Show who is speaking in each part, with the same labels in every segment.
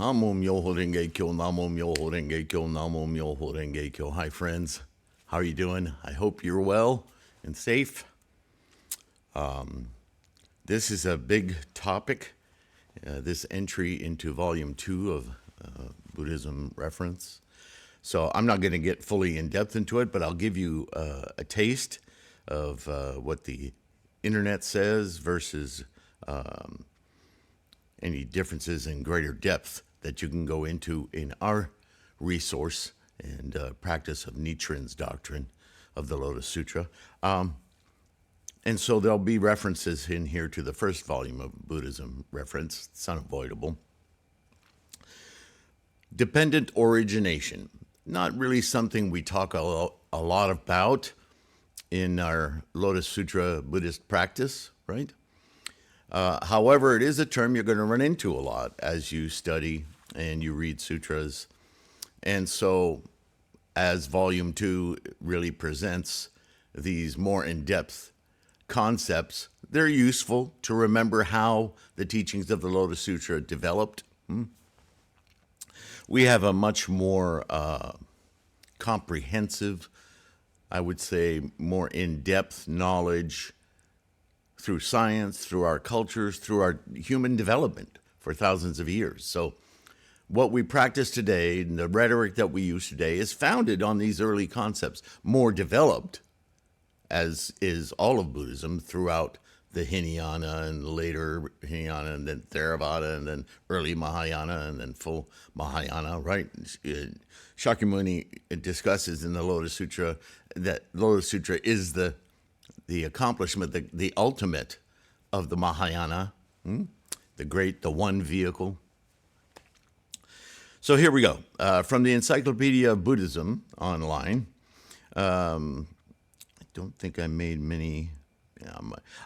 Speaker 1: Namo Myoho Renge Kyo, Namo Myoho Renge Kyo, Namo Myoho Renge Kyo. Hi, friends. How are you doing? I hope you're well and safe. This is a big topic, this entry into Volume 2 of Buddhism Reference. So I'm not going to get fully in depth into it, but I'll give you a taste of what the internet says versus any differences in greater depth that you can go into in our resource and practice of Nichiren's doctrine of the Lotus Sutra. And so there'll be references in here to the first volume of Buddhism Reference. It's unavoidable. Dependent origination. Not really something we talk a lot about in our Lotus Sutra Buddhist practice, right? However, it is a term you're going to run into a lot as you study and you read sutras. And so, as Volume 2 really presents these more in-depth concepts, they're useful to remember how the teachings of the Lotus Sutra developed. We have a much more comprehensive, I would say, more in-depth knowledge through science, through our cultures, through our human development for thousands of years. So what we practice today and the rhetoric that we use today is founded on these early concepts, more developed, as is all of Buddhism throughout the Hinayana and later Hinayana and then Theravada and then early Mahayana and then full Mahayana, right? Shakyamuni discusses in the Lotus Sutra that Lotus Sutra is the accomplishment, the ultimate of the Mahayana, the one vehicle. So here we go. From the Encyclopedia of Buddhism online. I don't think I made many.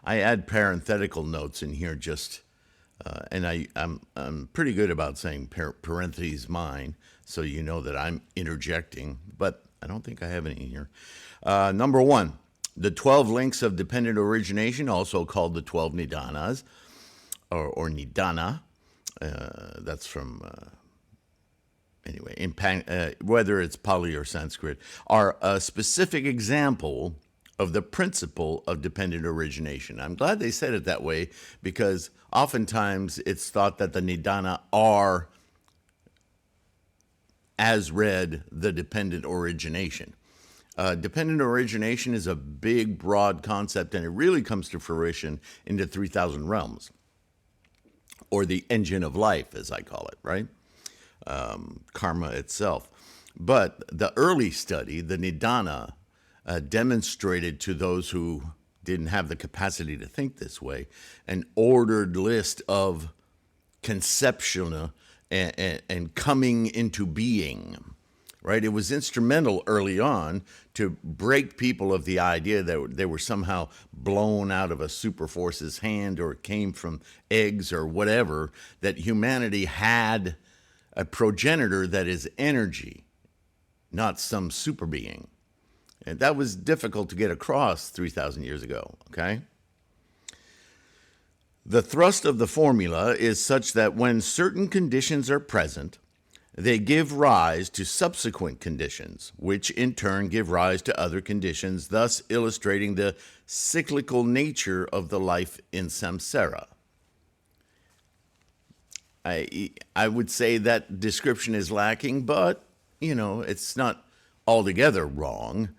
Speaker 1: I add parenthetical notes in here just, and I'm pretty good about saying parentheses mine, so you know that I'm interjecting, but I don't think I have any in here. Number 1. The 12 links of dependent origination, also called the 12 Nidanas, or Nidana. That's from, whether it's Pali or Sanskrit, are a specific example of the principle of dependent origination. I'm glad they said it that way, because oftentimes it's thought that the Nidana are, as read, the dependent origination. Dependent origination is a big, broad concept, and it really comes to fruition in the 3,000 realms, or the engine of life, as I call it, right? Karma itself. But the early study, the Nidana, demonstrated to those who didn't have the capacity to think this way, an ordered list of conception and coming into being. Right? It was instrumental early on to break people of the idea that they were somehow blown out of a superforce's hand or came from eggs or whatever, that humanity had a progenitor that is energy, not some super being. And that was difficult to get across 3,000 years ago, okay? The thrust of the formula is such that when certain conditions are present, they give rise to subsequent conditions, which in turn give rise to other conditions, thus illustrating the cyclical nature of the life in samsara. I would say that description is lacking, but, it's not altogether wrong.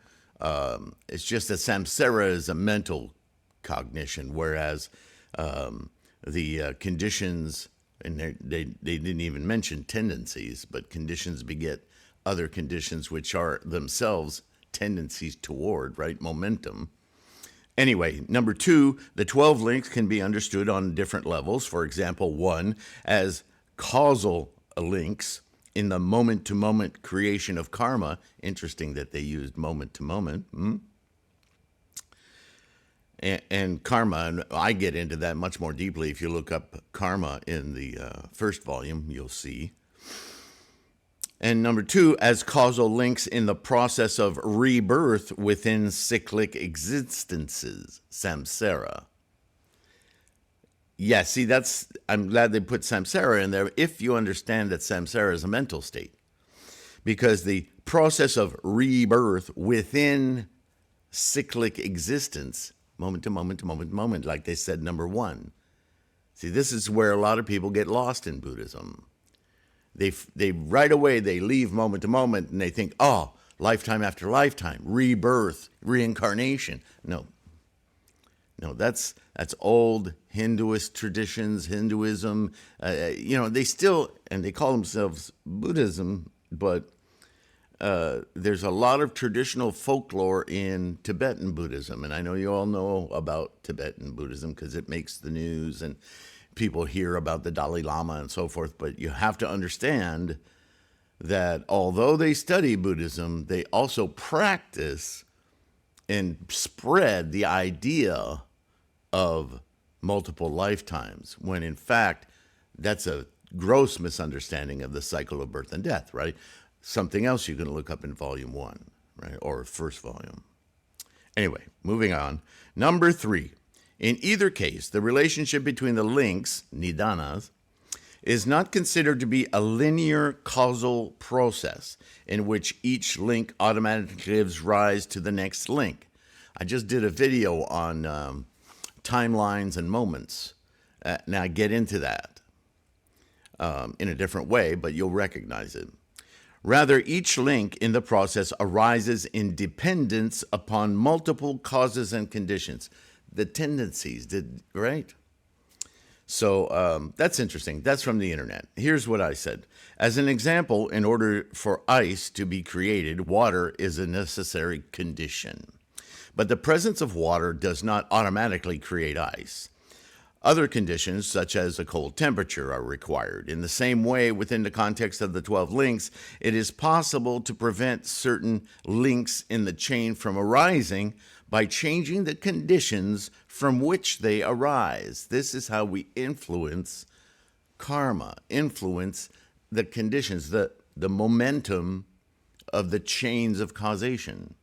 Speaker 1: It's just that samsara is a mental cognition, whereas the conditions, and they didn't even mention tendencies, but conditions beget other conditions which are themselves tendencies toward, right? Momentum. Anyway, number 2, the 12 links can be understood on different levels. For example, 1, as causal links in the moment-to-moment creation of karma. Interesting that they used moment-to-moment. And karma, and I get into that much more deeply. If you look up karma in the first volume, you'll see. And number 2, as causal links in the process of rebirth within cyclic existences, samsara. Yeah, see, I'm glad they put samsara in there if you understand that samsara is a mental state. Because the process of rebirth within cyclic existence, moment to moment to moment to moment, like they said, number one. See, this is where a lot of people get lost in Buddhism. They right away, they leave moment to moment and they think, oh, lifetime after lifetime, rebirth, reincarnation. No, that's old Hinduist traditions, Hinduism. They still, and they call themselves Buddhism, but there's a lot of traditional folklore in Tibetan Buddhism. And I know you all know about Tibetan Buddhism because it makes the news and people hear about the Dalai Lama and so forth. But you have to understand that although they study Buddhism, they also practice and spread the idea of multiple lifetimes, when in fact, that's a gross misunderstanding of the cycle of birth and death, right? Something else you can look up in volume 1, right? Or first volume. Anyway, moving on. Number 3. In either case, the relationship between the links, Nidanas, is not considered to be a linear causal process in which each link automatically gives rise to the next link. I just did a video on timelines and moments. Now I get into that in a different way, but you'll recognize it. Rather, each link in the process arises in dependence upon multiple causes and conditions. The tendencies, right? So that's interesting. That's from the internet. Here's what I said. As an example, in order for ice to be created, water is a necessary condition. But the presence of water does not automatically create ice. Other conditions, such as a cold temperature, are required. In the same way, within the context of the 12 links, it is possible to prevent certain links in the chain from arising by changing the conditions from which they arise. This is how we influence karma, influence the conditions, the momentum of the chains of causation.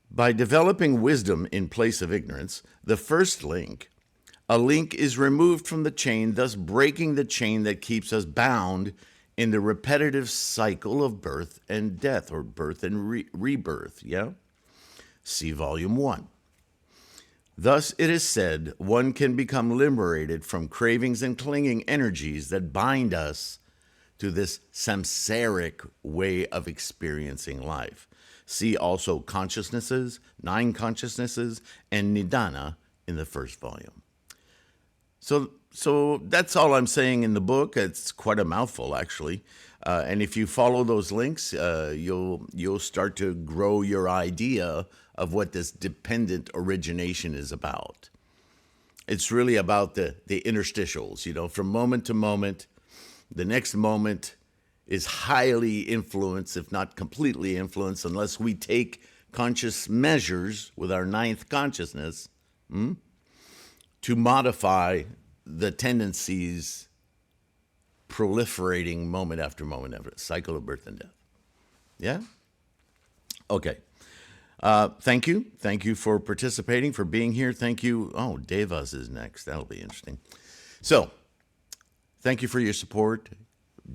Speaker 1: By developing wisdom in place of ignorance, the first link, a link is removed from the chain, thus breaking the chain that keeps us bound in the repetitive cycle of birth and death, or birth and rebirth, yeah? See volume 1. Thus, it is said, one can become liberated from cravings and clinging energies that bind us to this samsaric way of experiencing life. See also consciousnesses, 9 consciousnesses, and Nidana in the first volume. So that's all I'm saying in the book. It's quite a mouthful, actually. And if you follow those links, you'll start to grow your idea of what this dependent origination is about. It's really about the interstitials, from moment to moment. The next moment is highly influenced, if not completely influenced, unless we take conscious measures with our 9th consciousness to modify the tendencies proliferating moment after moment after cycle of birth and death. Yeah? Okay. Thank you. Thank you for participating, for being here. Thank you. Oh, Devas is next. That'll be interesting. So, thank you for your support.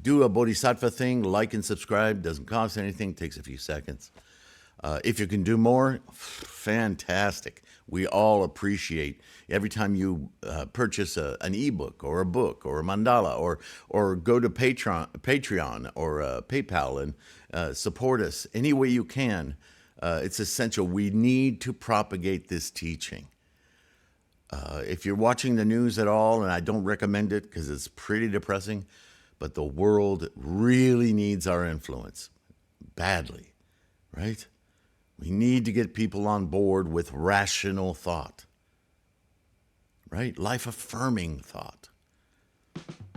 Speaker 1: Do a Bodhisattva thing, like and subscribe. Doesn't cost anything, takes a few seconds. If you can do more, fantastic. We all appreciate every time you purchase an ebook or a book or a mandala or go to Patreon or PayPal and support us any way you can. It's essential. We need to propagate this teaching. If you're watching the news at all, and I don't recommend it because it's pretty depressing, but the world really needs our influence badly, right? We need to get people on board with rational thought, right? Life-affirming thought.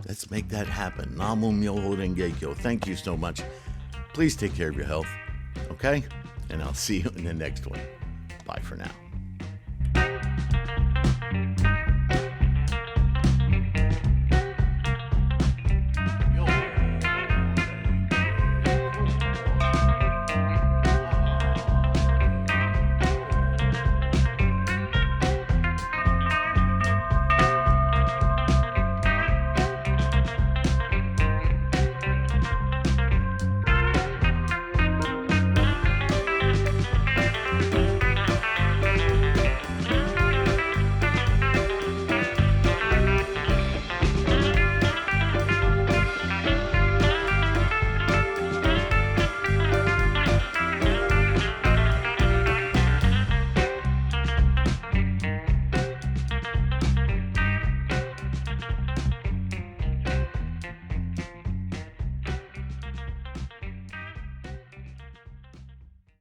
Speaker 1: Let's make that happen. Namo Myoho Renge Kyo. Thank you so much. Please take care of your health, okay? And I'll see you in the next one. Bye for now.